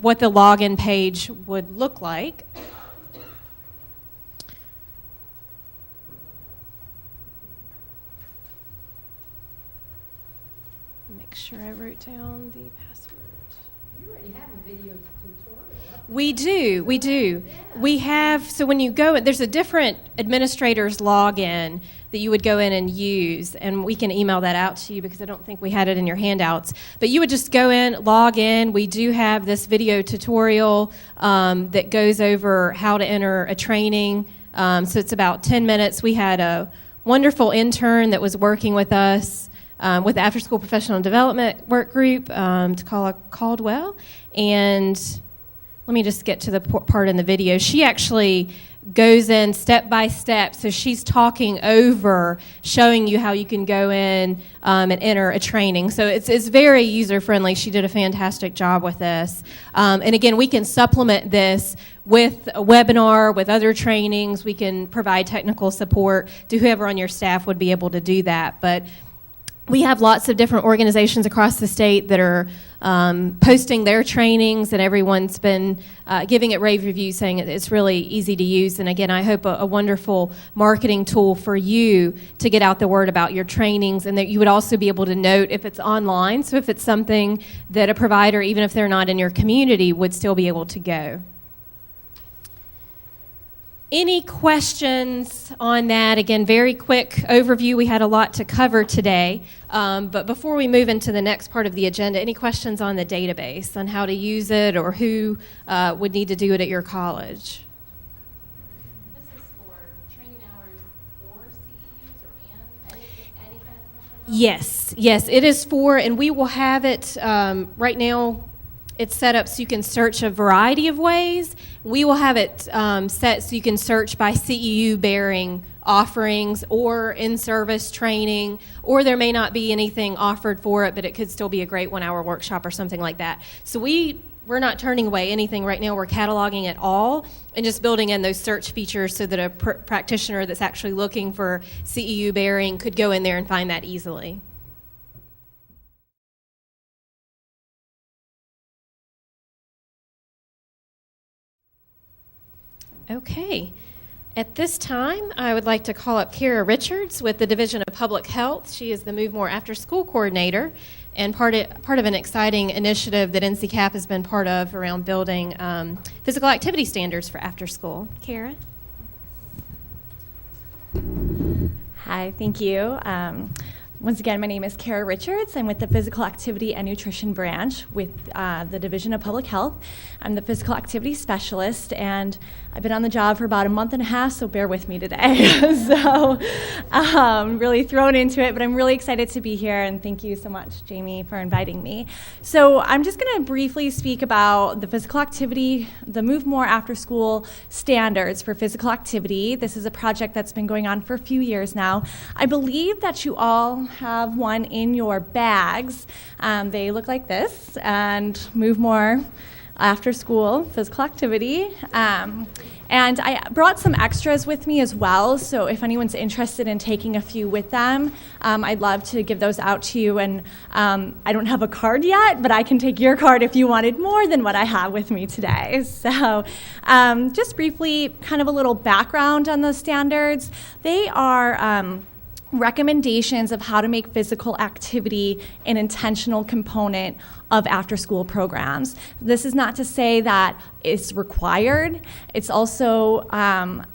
what the login page would look like. Make sure I wrote down the password. You already have a video tutorial. We do. Yeah. We have, so when you go, there's a different administrator's login that you would go in and use, and we can email that out to you because I don't think we had it in your handouts. But you would just go in, log in. We do have this video tutorial that goes over how to enter a training. So it's about 10 minutes. We had a wonderful intern that was working with us with the After School Professional Development Work Group to call Caldwell. And let me just get to the part in the video. She actually goes in step by step, so she's talking over, showing you how you can go in and enter a training. So it's very user-friendly. She did a fantastic job with this. And again, we can supplement this with a webinar, with other trainings. We can provide technical support to whoever on your staff would be able to do that. But we have lots of different organizations across the state that are posting their trainings, and everyone's been giving it rave reviews, saying it's really easy to use. And again, I hope a wonderful marketing tool for you to get out the word about your trainings, and that you would also be able to note if it's online, so if it's something that a provider, even if they're not in your community, would still be able to go. Any questions on that? Again, very quick overview. We had a lot to cover today. But before we move into the next part of the agenda, any questions on the database, on how to use it, or who would need to do it at your college? This is for training hours for CEUs or any kind of professional? Yes, it is for, and we will have it right now. It's set up so you can search a variety of ways. We will have it set so you can search by CEU bearing offerings or in-service training, or there may not be anything offered for it, but it could still be a great one-hour workshop or something like that. So we're not turning away anything right now. We're cataloging it all and just building in those search features so that a practitioner that's actually looking for CEU bearing could go in there and find that easily. Okay. At this time, I would like to call up Kara Richards with the Division of Public Health. She is the Move More After School Coordinator and part of an exciting initiative that Nccap has been part of around building physical activity standards for after school. Kara? Hi, thank you. Once again, my name is Kara Richards. I'm with the Physical Activity and Nutrition Branch with the Division of Public Health. I'm the Physical Activity Specialist, and I've been on the job for about a month and a half, so bear with me today. So really thrown into it, but I'm really excited to be here, and thank you so much, Jamie, for inviting me. So I'm just going to briefly speak about the physical activity, the Move More After School standards for physical activity. This is a project that's been going on for a few years now. I believe that you all have one in your bags. They look like this, and Move More After School Physical Activity. And I brought some extras with me as well, so if anyone's interested in taking a few with them, I'd love to give those out to you. And I don't have a card yet, but I can take your card if you wanted more than what I have with me today. So just briefly, kind of a little background on the standards. They are recommendations of how to make physical activity an intentional component of after-school programs. This is not to say that it's required. It's also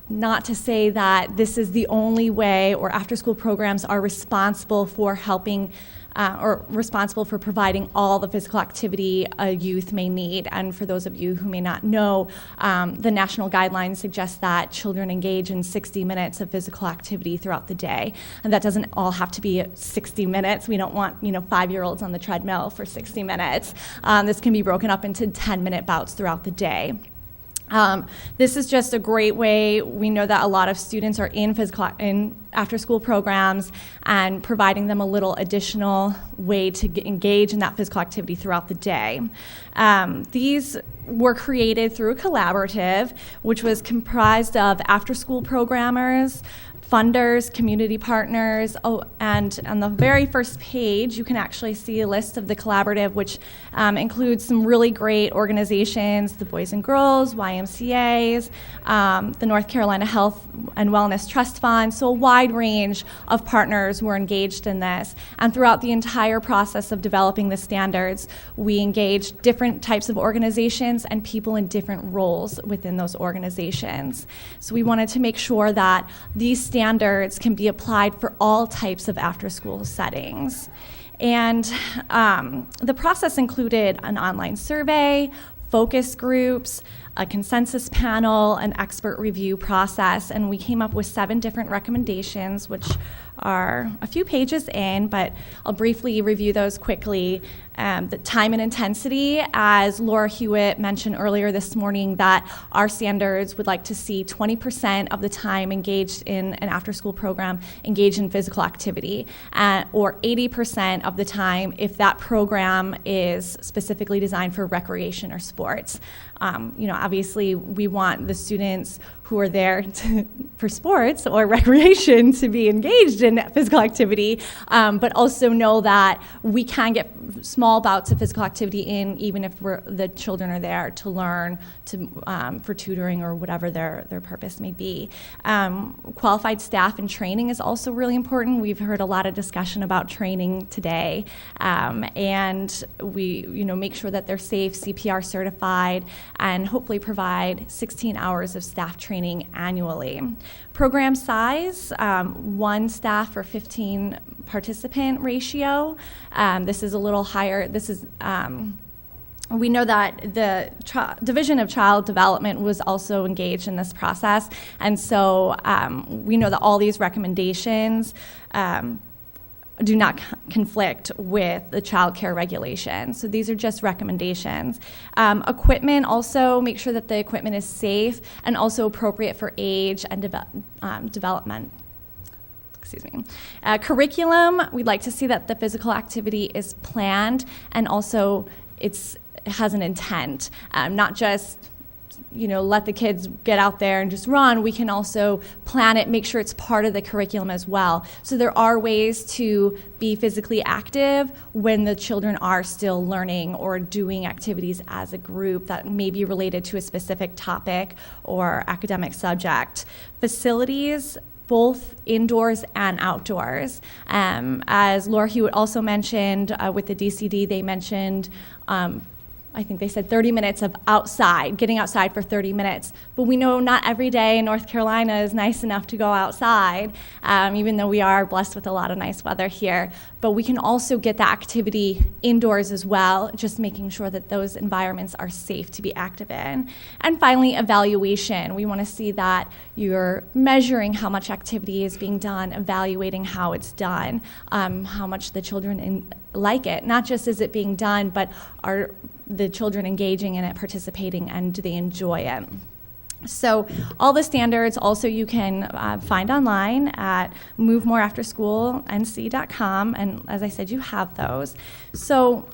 not to say that this is the only way, or after-school programs are responsible for helping or responsible for providing all the physical activity a youth may need. And for those of you who may not know, the national guidelines suggest that children engage in 60 minutes of physical activity throughout the day. And that doesn't all have to be 60 minutes. We don't want 5-year-olds on the treadmill for 60 minutes. This can be broken up into 10-minute bouts throughout the day. This is just a great way. We know that a lot of students are in after-school programs, and providing them a little additional way to engage in that physical activity throughout the day. These were created through a collaborative, which was comprised of after-school programmers, funders, community partners. Oh, and on the very first page, you can actually see a list of the collaborative, which includes some really great organizations, the Boys and Girls, YMCAs, the North Carolina Health and Wellness Trust Fund, so a wide range of partners were engaged in this. And throughout the entire process of developing the standards, we engaged different types of organizations and people in different roles within those organizations. So we wanted to make sure that these standards can be applied for all types of after-school settings. And the process included an online survey, focus groups, a consensus panel, an expert review process, and we came up with 7 different recommendations, which are a few pages in, but I'll briefly review those quickly. The time and intensity, as Laura Hewitt mentioned earlier this morning, that our standards would like to see 20% of the time engaged in an after-school program engaged in physical activity, or 80% of the time if that program is specifically designed for recreation or sports. Obviously, we want the students who are there for sports or recreation to be engaged in physical activity, but also know that we can get small bouts of physical activity in even if the children are there to learn, for tutoring or whatever their purpose may be. Qualified staff and training is also really important. We've heard a lot of discussion about training today, and we make sure that they're safe, CPR certified, and hopefully provide 16 hours of staff training annually. Program size, 1 staff for 15 participant ratio. This is a little higher. This is we know that the Division of Child Development was also engaged in this process, and so we know that all these recommendations do not conflict with the child care regulations. So these are just recommendations. Equipment, also make sure that the equipment is safe and also appropriate for age and development. Excuse me. Curriculum, we'd like to see that the physical activity is planned and also it has an intent, not just let the kids get out there and just run. We can also plan it, make sure it's part of the curriculum as well. So there are ways to be physically active when the children are still learning or doing activities as a group that may be related to a specific topic or academic subject. Facilities, both indoors and outdoors. As Laura Hewitt also mentioned, with the DCD, they mentioned I think they said 30 minutes of outside, getting outside for 30 minutes. But we know not every day in North Carolina is nice enough to go outside, even though we are blessed with a lot of nice weather here. But we can also get the activity indoors as well, just making sure that those environments are safe to be active in. And finally, evaluation. We want to see that you're measuring how much activity is being done, evaluating how it's done, how much the children like it. Not just is it being done, but are the children engaging in it, participating, and do they enjoy it? So all the standards also you can find online at movemoreafterschoolnc.com, and as I said, you have those. So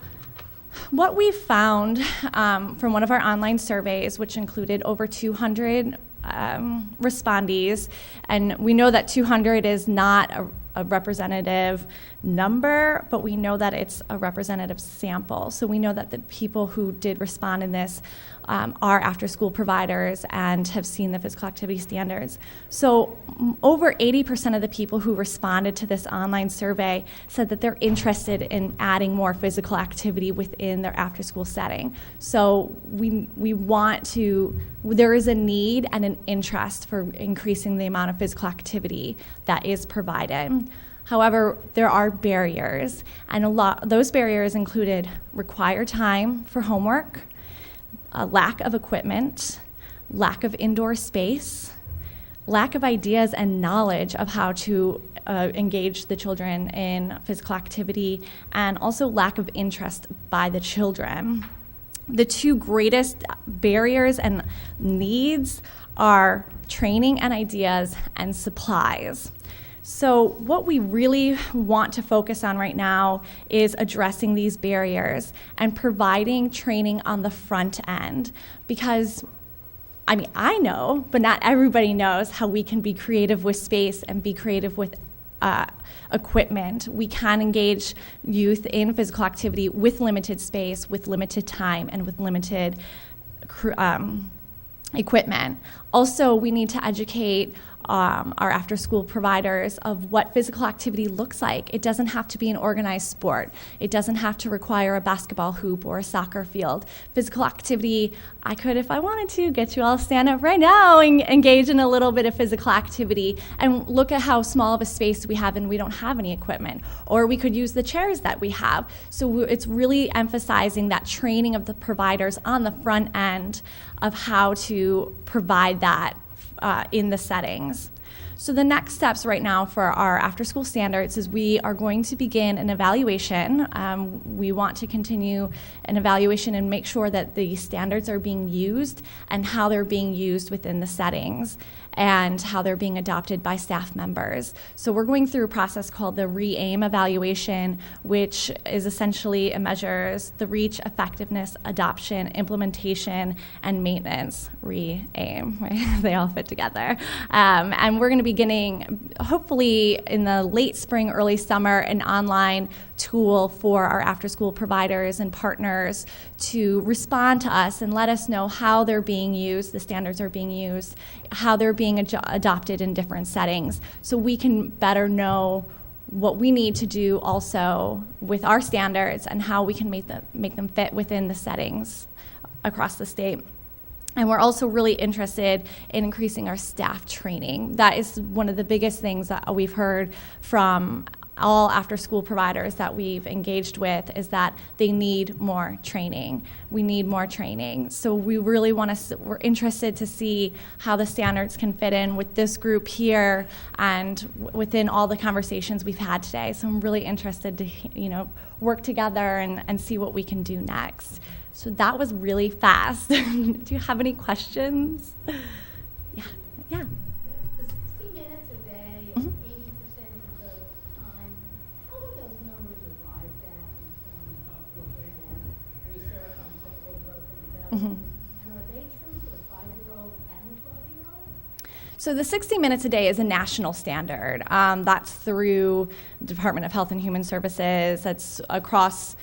what we found from one of our online surveys, which included over 200 respondees, and we know that 200 is not a representative number, but we know that it's a representative sample. So we know that the people who did respond in this are after-school providers and have seen the physical activity standards. So over 80% of the people who responded to this online survey said that they're interested in adding more physical activity within their after-school setting. So we want to, there is a need and an interest for increasing the amount of physical activity that is provided. However, there are barriers, and those barriers included required time for homework, a lack of equipment, lack of indoor space, lack of ideas and knowledge of how to engage the children in physical activity, and also lack of interest by the children. The two greatest barriers and needs are training and ideas and supplies. So what we really want to focus on right now is addressing these barriers and providing training on the front end, because I mean, I know, but not everybody knows how we can be creative with space and be creative with equipment. We can engage youth in physical activity with limited space, with limited time, and with limited equipment. Also, we need to educate our after-school providers of what physical activity looks like. It doesn't have to be an organized sport. It doesn't have to require a basketball hoop or a soccer field. Physical activity, I could, if I wanted to, get you all to stand up right now and engage in a little bit of physical activity and look at how small of a space we have and we don't have any equipment. Or we could use the chairs that we have. So it's really emphasizing that training of the providers on the front end of how to provide that in the settings. So the next steps right now for our after-school standards is we are going to begin an evaluation. We want to continue an evaluation and make sure that the standards are being used and how they're being used within the settings and how they're being adopted by staff members. So we're going through a process called the RE-AIM evaluation, which is essentially, it measures the reach, effectiveness, adoption, implementation, and maintenance. RE-AIM, right? They all fit together. And we're going to be beginning, hopefully in the late spring, early summer, an online tool for our after-school providers and partners to respond to us and let us know how they're being used, the standards are being used, how they're being adopted in different settings, so we can better know what we need to do also with our standards and how we can make them fit within the settings across the state. And we're also really interested in increasing our staff training. That is one of the biggest things that we've heard from all after-school providers that we've engaged with, is that they need more training. We need more training. So we really we're interested to see how the standards can fit in with this group here and within all the conversations we've had today. So I'm really interested to, work together and see what we can do next. So that was really fast. Do you have any questions? Yeah. The 60 minutes a day and 80% of the time, how were those numbers arrived at in terms of looking at research on technical growth and development? And are they true for the 5-year-old and the 12-year-old? So the 60 minutes a day is a national standard. That's through the Department of Health and Human Services. That's across.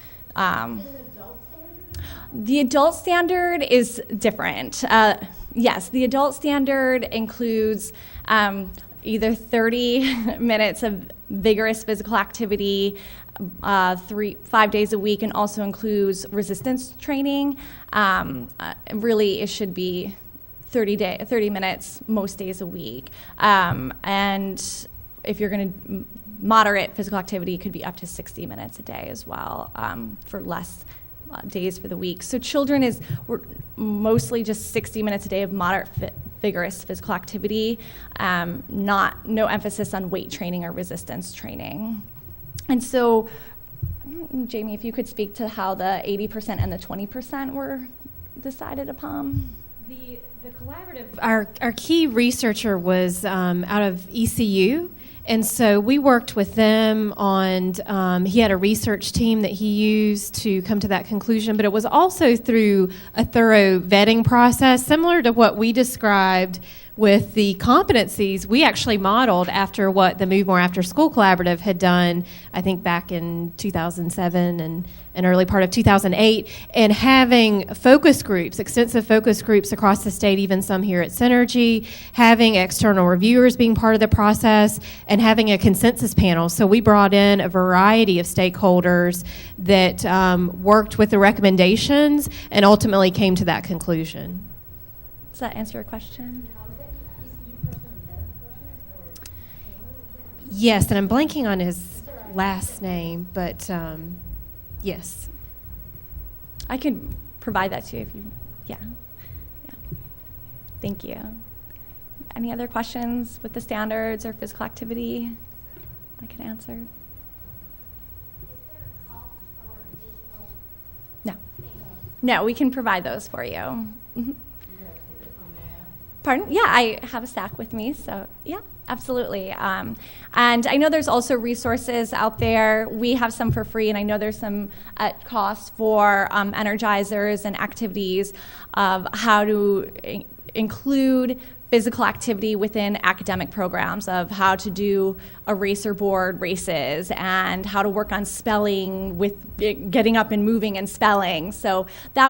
The adult standard is different. Yes, the adult standard includes either 30 minutes of vigorous physical activity 5 days a week, and also includes resistance training. Really, it should be 30 minutes most days a week. And if you're going to moderate physical activity, it could be up to 60 minutes a day as well, for less days for the week. So children we're mostly just 60 minutes a day of moderate vigorous physical activity, no emphasis on weight training or resistance training. And so, Jamie, if you could speak to how the 80% and the 20% were decided upon. The collaborative, our key researcher was out of ECU. And so we worked with them on, he had a research team that he used to come to that conclusion, but it was also through a thorough vetting process, similar to what we described with the competencies. We actually modeled after what the Move More After School Collaborative had done, I think back in 2007 and an early part of 2008, and having focus groups, extensive focus groups across the state, even some here at Synergy, having external reviewers being part of the process, and having a consensus panel. So we brought in a variety of stakeholders that worked with the recommendations and ultimately came to that conclusion. Does that answer your question? Yes, and I'm blanking on his last name, but yes. I could provide that to you if you, yeah. Thank you. Any other questions with the standards or physical activity I can answer? Is there a cost for additional? No. No, we can provide those for you. Mm-hmm. Pardon? Yeah, I have a stack with me, so yeah, absolutely. And I know there's also resources out there. We have some for free, and I know there's some at cost for energizers and activities of how to include physical activity within academic programs of how to do eraser board races and how to work on spelling with getting up and moving and spelling. So that